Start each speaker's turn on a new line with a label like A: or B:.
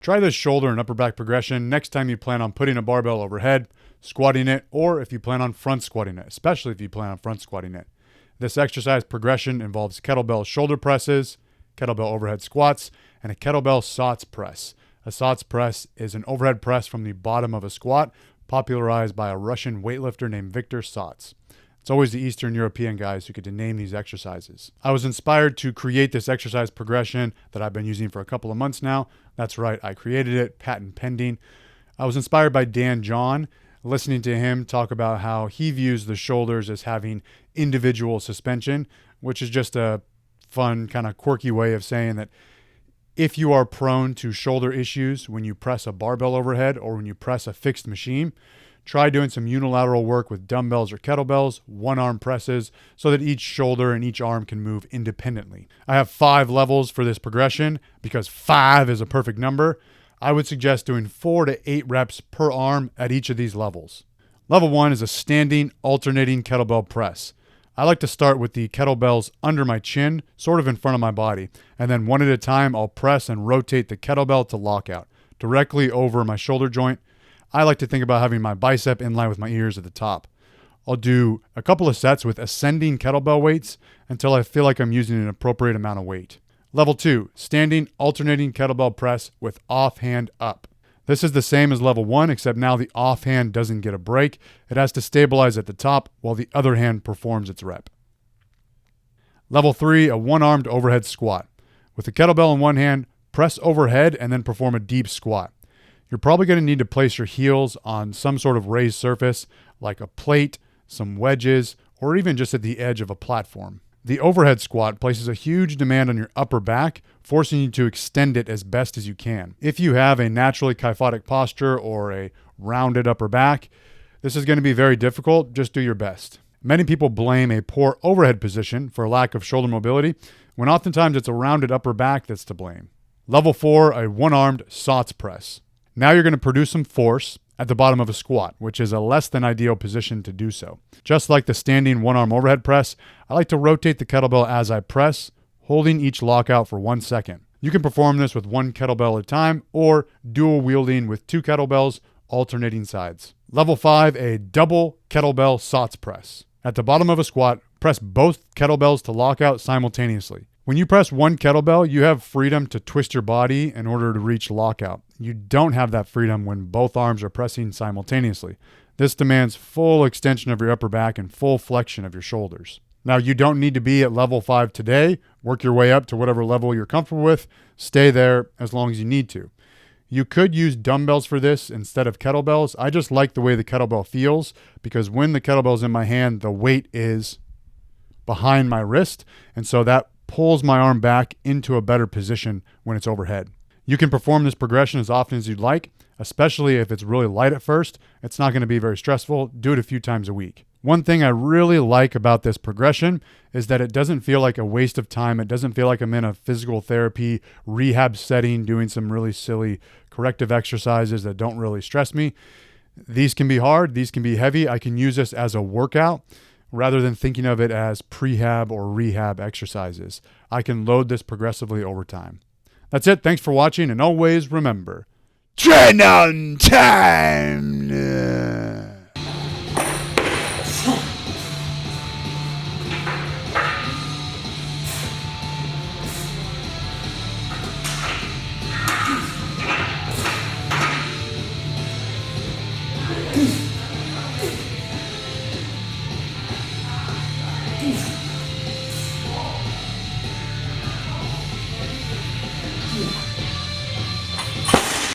A: Try this shoulder and upper back progression next time you plan on putting a barbell overhead, squatting it, or if you plan on front squatting it, especially if you plan on front squatting it. This exercise progression involves kettlebell shoulder presses, kettlebell overhead squats, and a kettlebell sots press. A sots press is an overhead press from the bottom of a squat, popularized by a Russian weightlifter named Viktor Sots. It's always the Eastern European guys who get to name these exercises. I was inspired to create this exercise progression that I've been using for a couple of months now. That's right, I created it, patent pending. I was inspired by Dan John, listening to him talk about how he views the shoulders as having individual suspension, which is just a fun, kind of quirky way of saying that if you are prone to shoulder issues when you press a barbell overhead or when you press a fixed machine, try doing some unilateral work with dumbbells or kettlebells, one-arm presses, so that each shoulder and each arm can move independently. I have 5 levels for this progression because 5 is a perfect number. I would suggest doing 4 to 8 reps per arm at each of these levels. Level 1 is a standing alternating kettlebell press. I like to start with the kettlebells under my chin, sort of in front of my body, and then one at a time I'll press and rotate the kettlebell to lockout, directly over my shoulder joint. I like to think about having my bicep in line with my ears at the top. I'll do a couple of sets with ascending kettlebell weights until I feel like I'm using an appropriate amount of weight. Level 2, standing alternating kettlebell press with offhand up. This is the same as level 1, except now the offhand doesn't get a break. It has to stabilize at the top while the other hand performs its rep. Level 3, a one-armed overhead squat. With the kettlebell in one hand, press overhead and then perform a deep squat. You're probably going to need to place your heels on some sort of raised surface, like a plate, some wedges, or even just at the edge of a platform. The overhead squat places a huge demand on your upper back, forcing you to extend it as best as you can. If you have a naturally kyphotic posture or a rounded upper back, this is going to be very difficult. Just do your best. Many people blame a poor overhead position for lack of shoulder mobility, when oftentimes it's a rounded upper back that's to blame. Level 4, a one-armed sots press. Now you're going to produce some force at the bottom of a squat, which is a less than ideal position to do so. Just like the standing one-arm overhead press, I like to rotate the kettlebell as I press, holding each lockout for 1 second. You can perform this with 1 kettlebell at a time or dual wielding with 2 kettlebells, alternating sides. Level 5, a double kettlebell sots press. At the bottom of a squat, press both kettlebells to lockout simultaneously. When you press 1 kettlebell, you have freedom to twist your body in order to reach lockout. You don't have that freedom when both arms are pressing simultaneously. This demands full extension of your upper back and full flexion of your shoulders. Now, you don't need to be at level 5 today. Work your way up to whatever level you're comfortable with. Stay there as long as you need to. You could use dumbbells for this instead of kettlebells. I just like the way the kettlebell feels because when the kettlebell's in my hand, the weight is behind my wrist, and so that pulls my arm back into a better position when it's overhead. You can perform this progression as often as you'd like, especially if it's really light at first. It's not going to be very stressful. Do it a few times a week. One thing I really like about this progression is that it doesn't feel like a waste of time. It doesn't feel like I'm in a physical therapy rehab setting doing some really silly corrective exercises that don't really stress me. These can be hard. These can be heavy. I can use this as a workout rather than thinking of it as prehab or rehab exercises. I can load this progressively over time. That's it. Thanks for watching, and always remember, train on time!